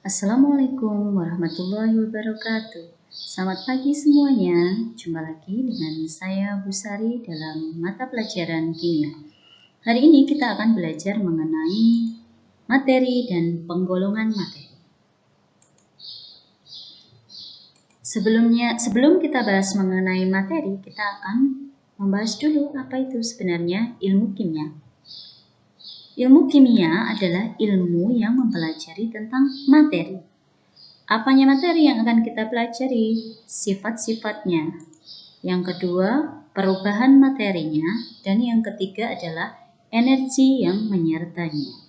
Assalamualaikum warahmatullahi wabarakatuh. Selamat pagi semuanya. Jumpa lagi dengan saya Bu Sari dalam mata pelajaran kimia. Hari ini kita akan belajar mengenai materi dan penggolongan materi. Sebelum kita bahas mengenai materi, kita akan membahas dulu apa itu sebenarnya ilmu kimia. Ilmu kimia adalah ilmu yang mempelajari tentang materi. Apanya materi yang akan kita pelajari? Sifat-sifatnya. Yang kedua, perubahan materinya. Dan yang ketiga adalah energi yang menyertainya.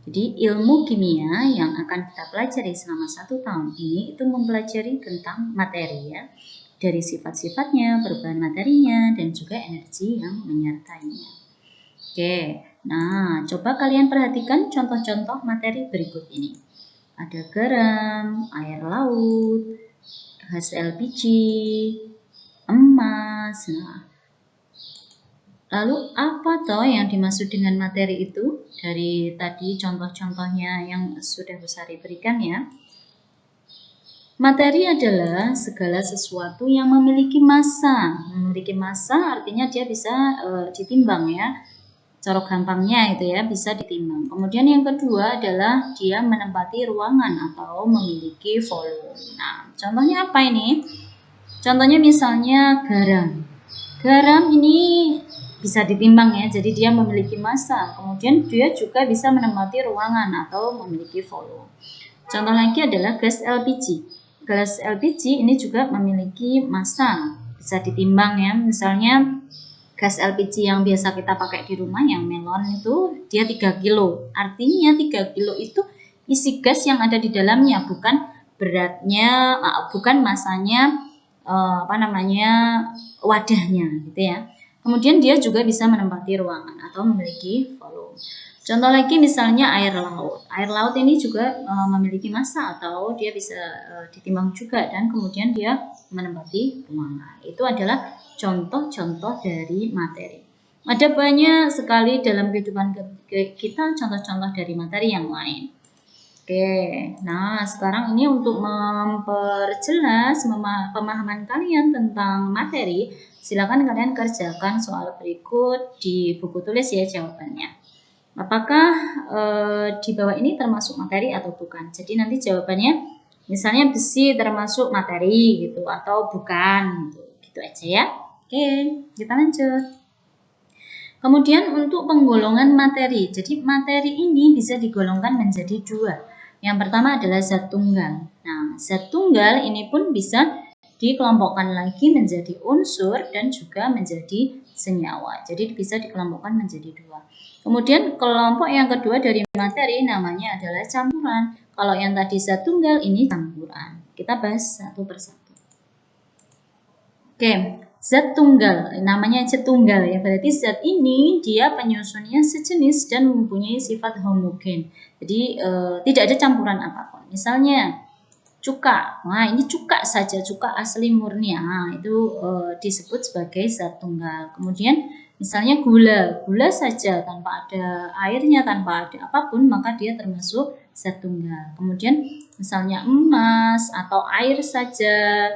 Jadi ilmu kimia yang akan kita pelajari selama 1 tahun ini itu mempelajari tentang materi ya. Dari sifat-sifatnya, perubahan materinya, dan juga energi yang menyertainya. Oke, nah coba kalian perhatikan contoh-contoh materi berikut ini. Ada garam, air laut, gas LPG, emas. Nah, lalu apa toh yang dimaksud dengan materi itu? Dari tadi contoh-contohnya yang sudah Bu Sari berikan ya. Materi adalah segala sesuatu yang memiliki massa. Memiliki massa artinya dia bisa ditimbang ya. Cara gampangnya itu ya, bisa ditimbang. Kemudian yang kedua adalah dia menempati ruangan atau memiliki volume. Nah, contohnya apa ini? Contohnya misalnya garam. Garam ini bisa ditimbang ya, jadi dia memiliki massa. Kemudian dia juga bisa menempati ruangan atau memiliki volume. Contoh lagi adalah gas LPG. Gas LPG ini juga memiliki massa, bisa ditimbang ya. Misalnya gas LPG yang biasa kita pakai di rumah yang melon itu dia 3 kilo. Artinya 3 kilo itu isi gas yang ada di dalamnya, bukan beratnya, bukan masanya wadahnya gitu ya. Kemudian dia juga bisa menempati ruangan atau memiliki volume. Contoh lagi misalnya air laut. Air laut ini juga memiliki massa atau dia bisa ditimbang juga dan kemudian dia menempati ruangan. Itu adalah contoh-contoh dari materi. Ada banyak sekali dalam kehidupan kita contoh-contoh dari materi yang lain. Oke, nah sekarang ini untuk memperjelas pemahaman kalian tentang materi, silakan kalian kerjakan soal berikut di buku tulis ya jawabannya. Apakah di bawah ini termasuk materi atau bukan? Jadi nanti jawabannya misalnya besi termasuk materi gitu atau bukan gitu aja ya. Oke, kita lanjut. Kemudian untuk penggolongan materi. Jadi materi ini bisa digolongkan menjadi 2. Yang pertama adalah zat tunggal. Nah, zat tunggal ini pun bisa dikelompokkan lagi menjadi unsur dan juga menjadi senyawa. Jadi bisa dikelompokkan menjadi 2. Kemudian kelompok yang kedua dari materi namanya adalah campuran. Kalau yang tadi zat tunggal ini campuran. Kita bahas satu persatu. Oke, zat tunggal, namanya zat tunggal ya. Berarti zat ini dia penyusunnya sejenis dan mempunyai sifat homogen. Jadi tidak ada campuran apapun. Misalnya cuka. Nah, ini cuka saja, cuka asli murni. Nah, itu disebut sebagai zat tunggal. Kemudian misalnya gula saja tanpa ada airnya, tanpa ada apapun, maka dia termasuk zat tunggal. Kemudian misalnya emas atau air saja,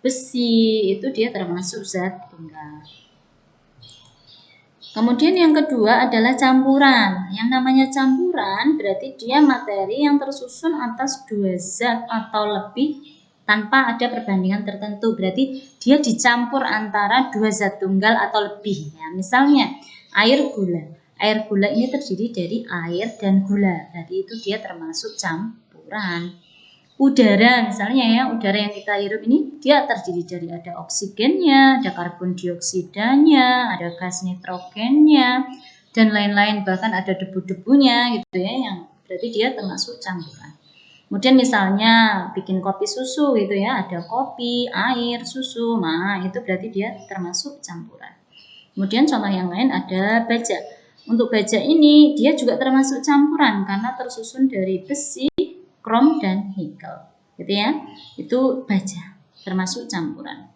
besi, itu dia termasuk zat tunggal. Kemudian yang kedua adalah campuran. Yang namanya campuran berarti dia materi yang tersusun atas 2 zat atau lebih tanpa ada perbandingan tertentu. Berarti dia dicampur antara 2 zat tunggal atau lebih. Ya, misalnya air gula. Air gula ini terdiri dari air dan gula. Berarti itu dia termasuk campuran. Udara misalnya ya, udara yang kita hirup ini dia terdiri dari ada oksigennya, ada karbon dioksidanya, ada gas nitrogennya, dan lain-lain, bahkan ada debu-debunya gitu ya, yang berarti dia termasuk campuran. Kemudian misalnya bikin kopi susu gitu ya, ada kopi, air, susu, nah itu berarti dia termasuk campuran. Kemudian contoh yang lain ada baja. Untuk baja ini dia juga termasuk campuran karena tersusun dari besi, krom dan nikel, gitu ya. Itu baja, termasuk campuran.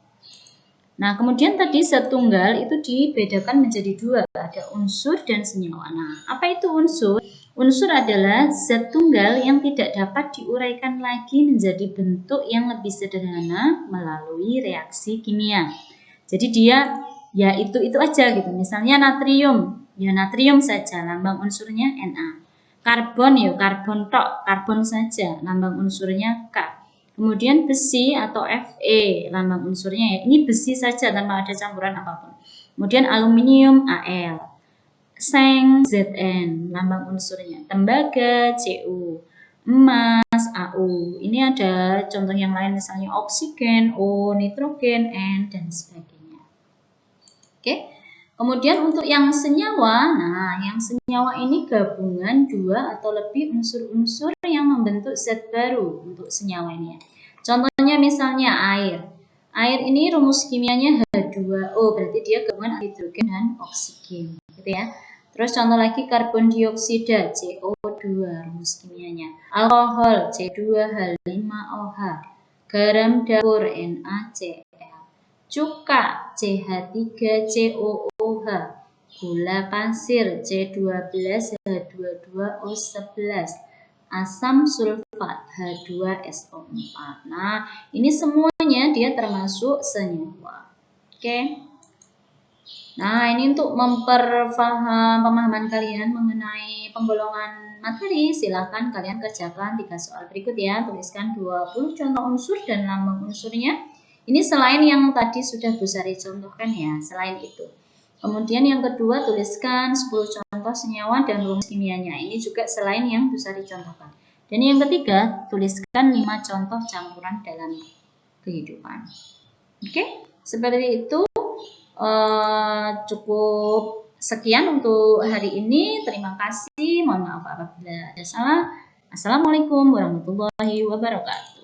Nah, kemudian tadi zat tunggal itu dibedakan menjadi 2, ada unsur dan senyawa. Nah, apa itu unsur? Unsur adalah zat tunggal yang tidak dapat diuraikan lagi menjadi bentuk yang lebih sederhana melalui reaksi kimia. Jadi dia ya itu aja gitu. Misalnya natrium, ya natrium saja, lambang unsurnya Na. Karbon ya karbon tok, karbon saja, lambang unsurnya K. Kemudian besi atau Fe, lambang unsurnya ya ini besi saja tanpa ada campuran apapun. Kemudian aluminium Al. Seng Zn, lambang unsurnya. Tembaga Cu. Emas Au. Ini ada contoh yang lain misalnya oksigen, O, nitrogen, N, dan sebagainya. Oke. Kemudian untuk yang senyawa, nah yang senyawa ini gabungan dua atau lebih unsur-unsur yang membentuk zat baru untuk senyawa ini ya. Contohnya misalnya air. Air ini rumus kimianya H2O, berarti dia gabungan hidrogen dan oksigen, gitu ya. Terus contoh lagi karbon dioksida CO2, rumus kimianya. Alkohol C2H5OH. Garam dapur NaCl. Cuka CH3COOH. Gula pasir C12H22O11. Asam sulfat H2SO4. Nah, ini semuanya dia termasuk senyawa. Oke. Nah, ini untuk pemahaman kalian mengenai penggolongan materi, silakan kalian kerjakan 3 soal berikut ya. Tuliskan 20 contoh unsur dan lambang unsurnya. Ini selain yang tadi sudah Bu Sari contohkan ya, selain itu. Kemudian yang kedua, tuliskan 10 contoh senyawa dan rumus kimianya. Ini juga selain yang Bu Sari contohkan. Dan yang ketiga, tuliskan 5 contoh campuran dalam kehidupan. Oke, seperti itu. Cukup sekian untuk hari ini. Terima kasih. Mohon maaf apabila ada salah. Assalamualaikum warahmatullahi wabarakatuh.